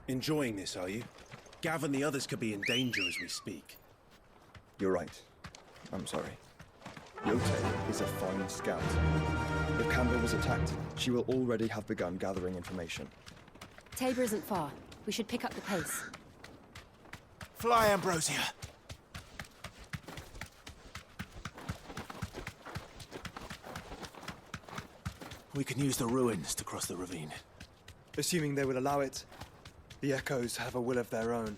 Enjoying this, are you? Gav and the others could be in danger as we speak. You're right. I'm sorry. Yote is a fine scout. If Canberra was attacked, she will already have begun gathering information. Tabor isn't far. We should pick up the pace. Fly, Ambrosia! We can use the ruins to cross the ravine. Assuming they will allow it, the Echoes have a will of their own.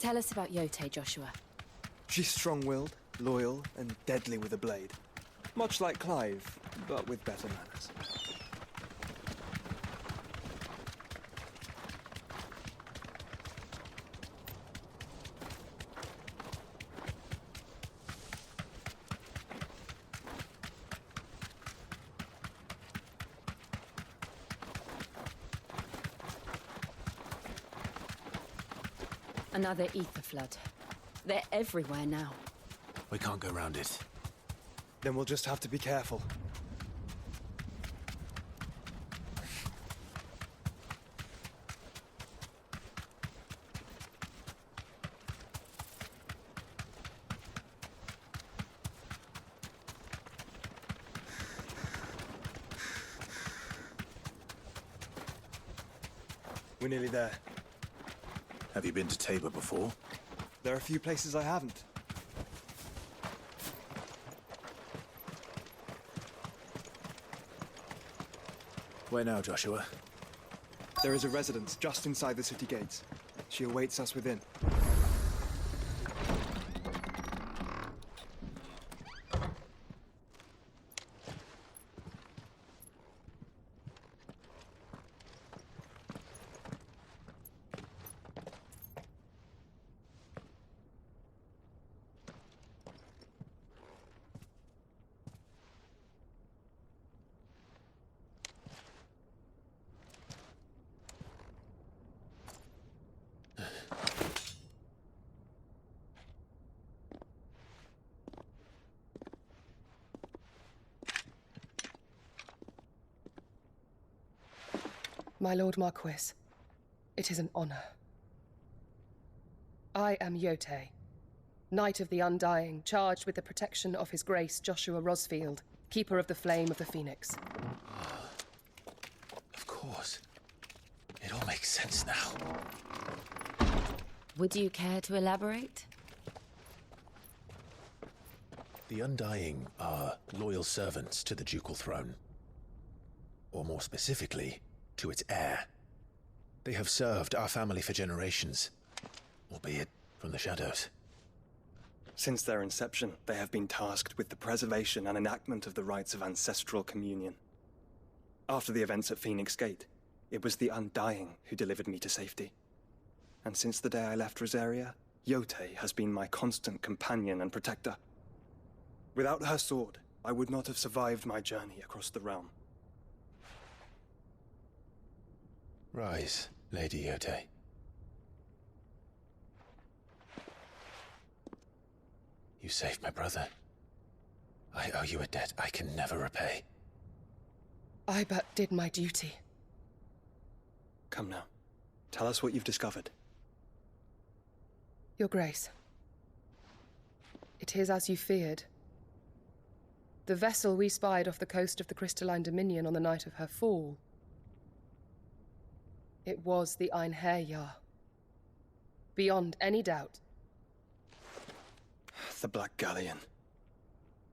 Tell us about Yote, Joshua. She's strong-willed, loyal, and deadly with a blade. Much like Clive, but with better manners. Another ether flood. They're everywhere now. We can't go round it. Then we'll just have to be careful. We're nearly there. Have you been to Tabor before? There are a few places I haven't. Where now, Joshua? There is a residence just inside the city gates. She awaits us within. My Lord Marquis, it is an honor. I am Yote, Knight of the Undying, charged with the protection of His Grace Joshua Rosfield, Keeper of the Flame of the Phoenix. Of course. It all makes sense now. Would you care to elaborate? The Undying are loyal servants to the ducal throne. Or more specifically, to its heir. They have served our family for generations, albeit from the shadows. Since their inception, they have been tasked with the preservation and enactment of the rites of ancestral communion. After the events at Phoenix Gate, it was the Undying who delivered me to safety. And since the day I left Rosaria, Yote has been my constant companion and protector. Without her sword, I would not have survived my journey across the realm. Rise, Lady Yote. You saved my brother. I owe you a debt I can never repay. I but did my duty. Come now. Tell us what you've discovered. Your Grace. It is as you feared. The vessel we spied off the coast of the Crystalline Dominion on the night of her fall. It was the Einherjar. Beyond any doubt. The Black Galleon.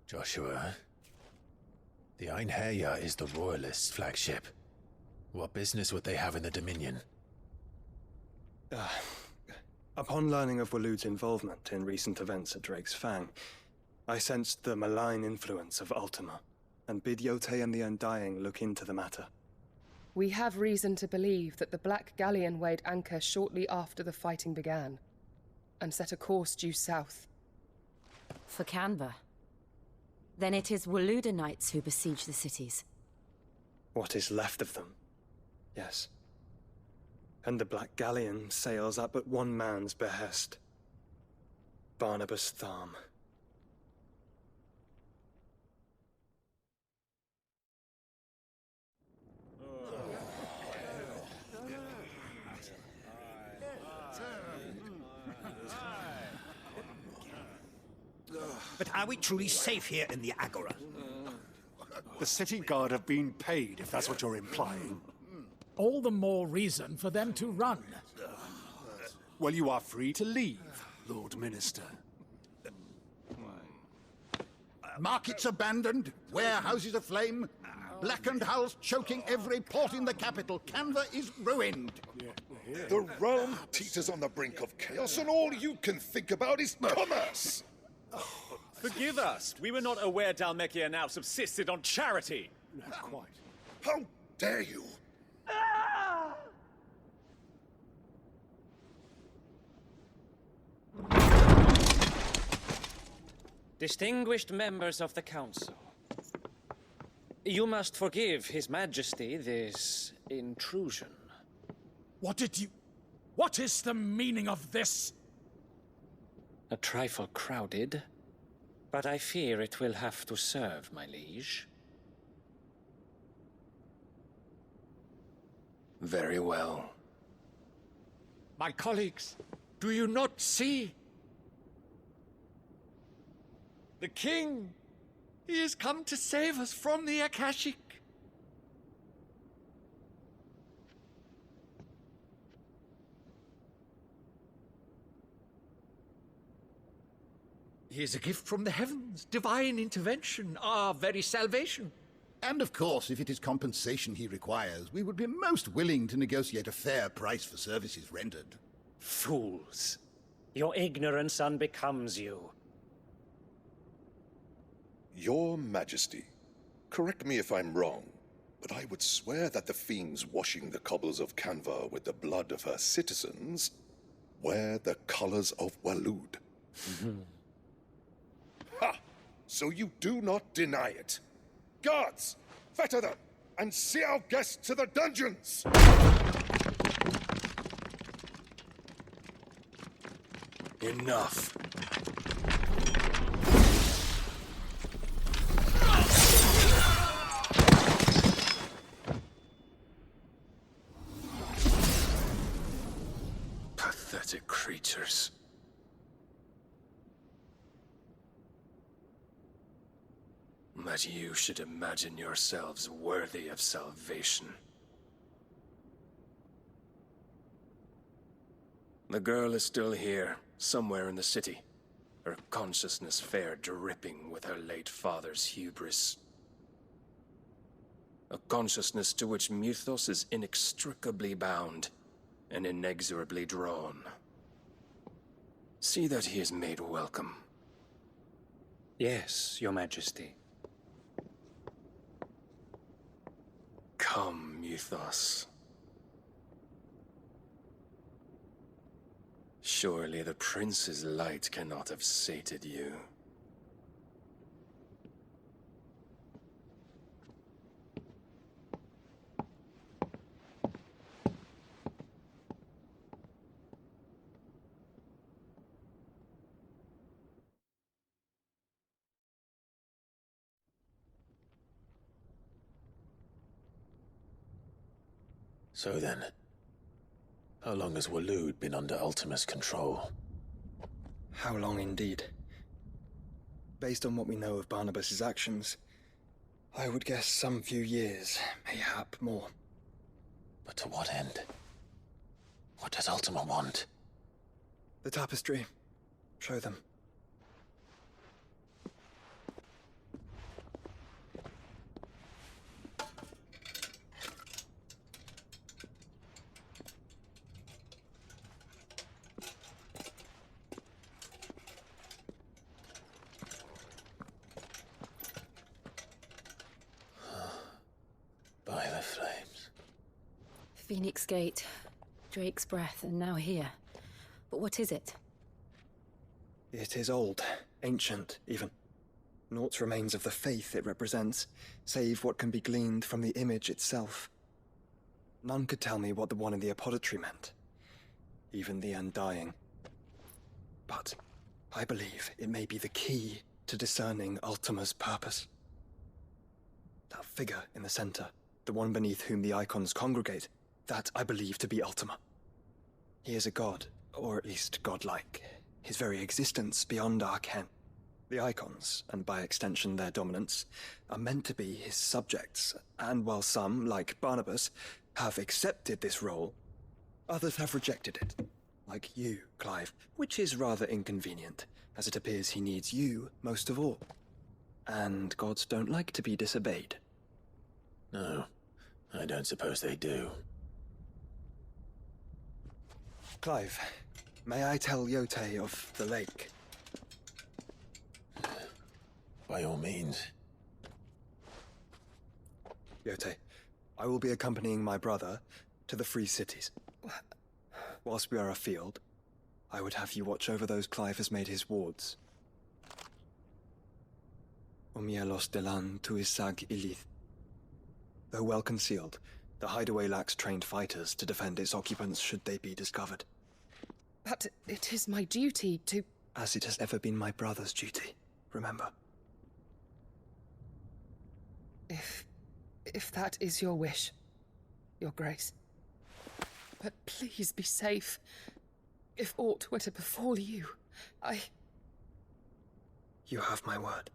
Joshua, the Einherjar is the Royalists' flagship. What business would they have in the Dominion? Upon learning of Waloed's involvement in recent events at Drake's Fang, I sensed the malign influence of Ultima, and bid Yote and the Undying look into the matter. We have reason to believe that the Black Galleon weighed anchor shortly after the fighting began, and set a course due south. For Canberra. Then it is Waloed knights who besiege the cities. What is left of them? Yes. And the Black Galleon sails at but one man's behest. Barnabas Tharm. But are we truly safe here in the Agora? The city guard have been paid, if that's what you're implying. All the more reason for them to run. Well, you are free to leave, Lord Minister. Markets abandoned, warehouses aflame, blackened hulls choking every port in the capital. Canva is ruined. The realm teeters on the brink of chaos, and all you can think about is commerce! Forgive us. We were not aware Dhalmekia now subsisted on charity. Not quite. How dare you! Distinguished members of the Council, you must forgive His Majesty this intrusion. What is the meaning of this? A trifle crowded, but I fear it will have to serve, my liege. Very well. My colleagues, do you not see? The king! He has come to save us from the Akashic. He is a gift from the heavens, divine intervention, our very salvation. And of course, if it is compensation he requires, we would be most willing to negotiate a fair price for services rendered. Fools! Your ignorance unbecomes you. Your Majesty, correct me if I'm wrong, but I would swear that the fiends washing the cobbles of Canva with the blood of her citizens wear the colors of Walud. Ha! So you do not deny it. Guards, fetter them, and see our guests to the dungeons! Enough. Pathetic creatures. That you should imagine yourselves worthy of salvation. The girl is still here, somewhere in the city. Her consciousness fair dripping with her late father's hubris. A consciousness to which Mythos is inextricably bound and inexorably drawn. See that he is made welcome. Yes, Your Majesty. Come, Mythos. Surely the prince's light cannot have sated you. So then, how long has Walud been under Ultima's control? How long indeed? Based on what we know of Barnabas's actions, I would guess some few years, mayhap more. But to what end? What does Ultima want? The tapestry. Show them. By the flames. Phoenix Gate, Drake's Breath, and now here. But what is it? It is old, ancient, even. Naught remains of the faith it represents, save what can be gleaned from the image itself. None could tell me what the one in the apothecary meant. Even the Undying. But I believe it may be the key to discerning Ultima's purpose. That figure in the center, the one beneath whom the icons congregate, that I believe to be Ultima. He is a god, or at least godlike. His very existence beyond our ken. The icons, and by extension their dominants, are meant to be his subjects, and while some, like Barnabas, have accepted this role, others have rejected it. Like you, Clive, which is rather inconvenient, as it appears he needs you most of all. And gods don't like to be disobeyed. No, I don't suppose they do. Clive, may I tell Yote of the lake? By all means. Yote, I will be accompanying my brother to the Free Cities. Whilst we are afield, I would have you watch over those Clive has made his wards. Omielos delan tuisag ilith. Though well concealed, the hideaway lacks trained fighters to defend its occupants should they be discovered. But it is my duty to... As it has ever been my brother's duty, remember. If that is your wish, Your Grace. But please be safe. If aught were to befall you, You have my word.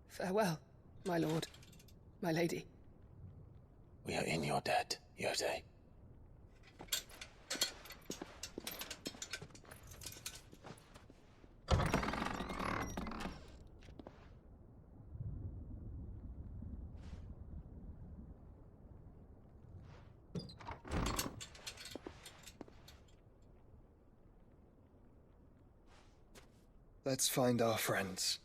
Farewell, my lord, my lady. We are in your debt, Yote. Let's find our friends.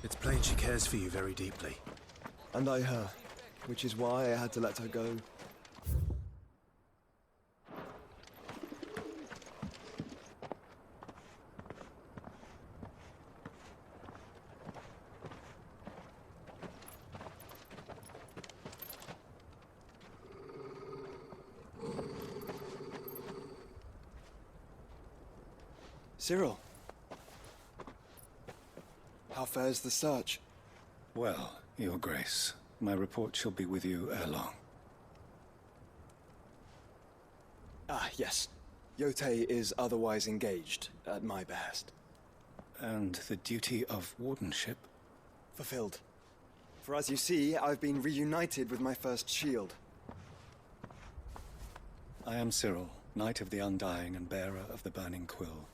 It's plain she cares for you very deeply. And I her, which is why I had to let her go. Cyril. How fares the search? Well, Your Grace, my report shall be with you ere long. Ah, yes. Yote is otherwise engaged, at my behest. And the duty of wardenship? Fulfilled. For as you see, I've been reunited with my first shield. I am Cyril, Knight of the Undying and bearer of the Burning Quill,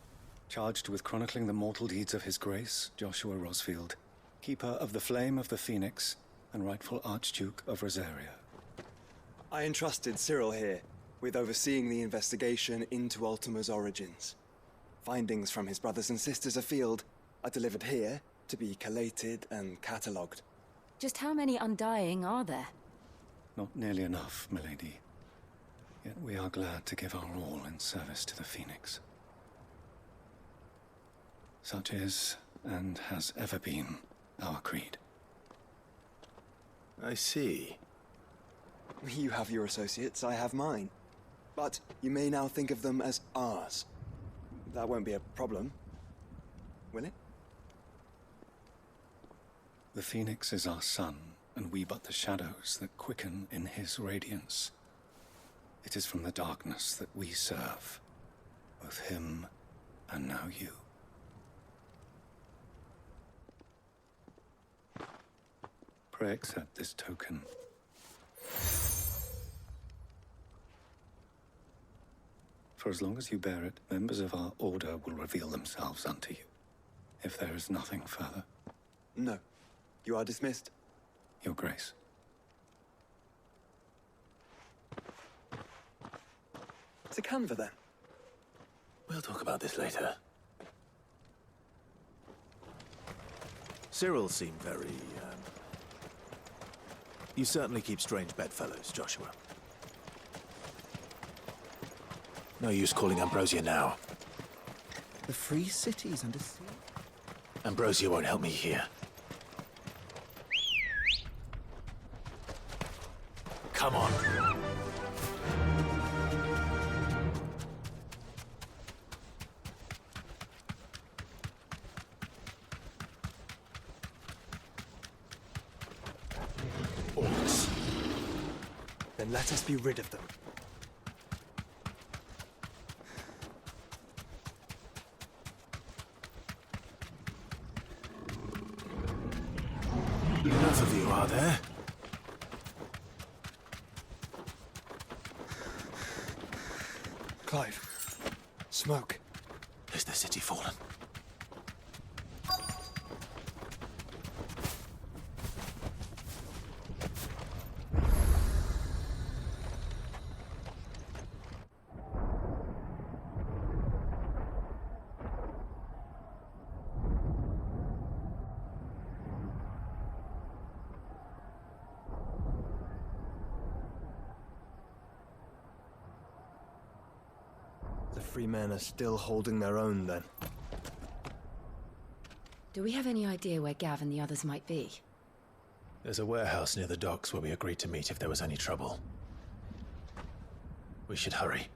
charged with chronicling the mortal deeds of His Grace, Joshua Rosfield, Keeper of the Flame of the Phoenix, and rightful Archduke of Rosaria. I entrusted Cyril here with overseeing the investigation into Ultima's origins. Findings from his brothers and sisters afield are delivered here to be collated and catalogued. Just how many Undying are there? Not nearly enough, milady. Yet we are glad to give our all in service to the Phoenix. Such is, and has ever been, our creed. I see. You have your associates, I have mine. But you may now think of them as ours. That won't be a problem, will it? The Phoenix is our sun, and we but the shadows that quicken in his radiance. It is from the darkness that we serve, both him and now you. Pray accept this token. For as long as you bear it, members of our order will reveal themselves unto you. If there is nothing further. No. You are dismissed. Your Grace. To Canva, then? We'll talk about this later. Cyril seemed very, You certainly keep strange bedfellows, Joshua. No use calling Ambrosia now. The free cities under sea? Ambrosia won't help me here. Come on. Orcs. Then let us be rid of them. Enough of you, are there? Clive. Smoke. Is the city fallen? The free men are still holding their own, then. Do we have any idea where Gav and the others might be? There's a warehouse near the docks where we agreed to meet if there was any trouble. We should hurry.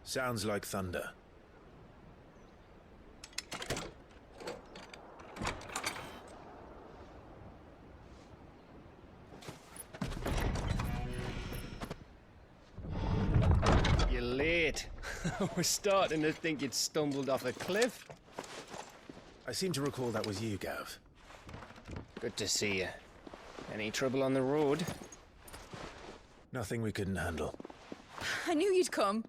Sounds like thunder. You're late. We're starting to think you'd stumbled off a cliff. I seem to recall that was you, Gav. Good to see you. Any trouble on the road? Nothing we couldn't handle. I knew you'd come.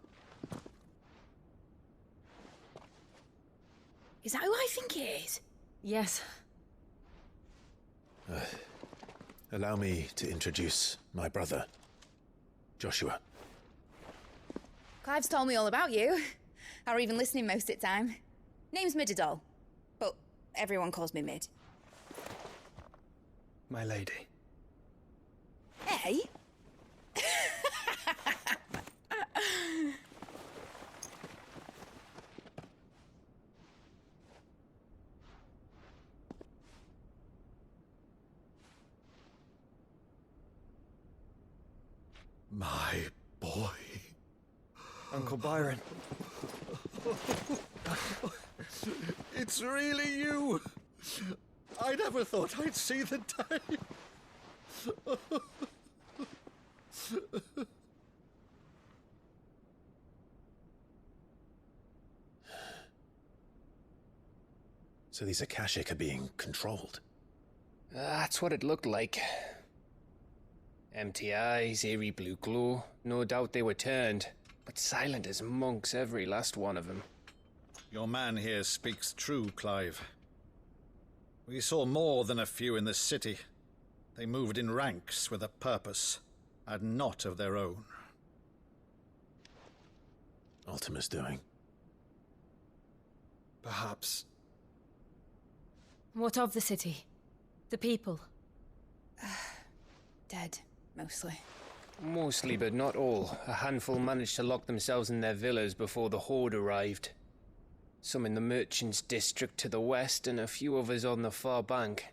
Is that who I think it is? Yes. Allow me to introduce my brother, Joshua. Clive's told me all about you. Or even listening most of the time. Name's Midadol, but everyone calls me Mid. My lady. Hey? My boy. Uncle Byron. It's really you. I never thought I'd see the day. So these Akashic are being controlled? That's what it looked like. Empty eyes, eerie blue glow. No doubt they were turned, but silent as monks, every last one of them. Your man here speaks true, Clive. We saw more than a few in the city. They moved in ranks with a purpose, and not of their own. Ultima's doing. Perhaps. What of the city? The people? Dead, mostly. Mostly, but not all. A handful managed to lock themselves in their villas before the Horde arrived. Some in the merchants' district to the west, and a few others on the far bank.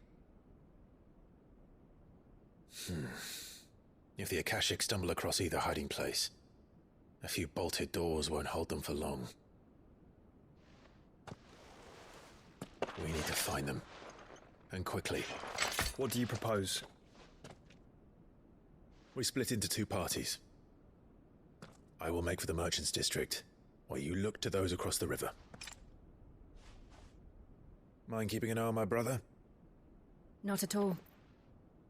If the Akashic stumble across either hiding place, a few bolted doors won't hold them for long. We need to find them. And quickly. What do you propose? We split into two parties. I will make for the merchants' district, while you look to those across the river. Mind keeping an eye on my brother? Not at all.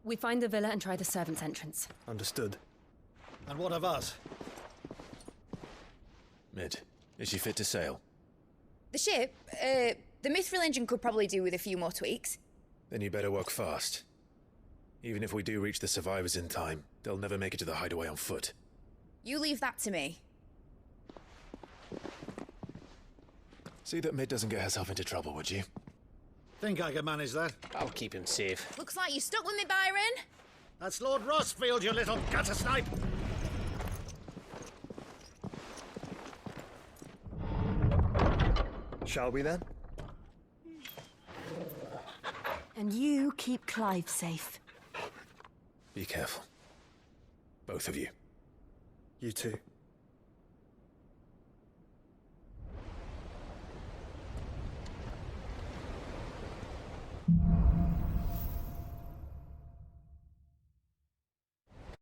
We find the villa and try the servants' entrance. Understood. And what of us? Mid, is she fit to sail? The ship, the mithril engine could probably do with a few more tweaks. Then you better work fast. Even if we do reach the survivors in time, they'll never make it to the hideaway on foot. You leave that to me. See that Mid doesn't get herself into trouble, would you? Think I can manage that? I'll keep him safe. Looks like you stuck with me, Byron. That's Lord Rossfield, you little gutter snipe! Shall we then? And you keep Clive safe. Be careful. Both of you. You too.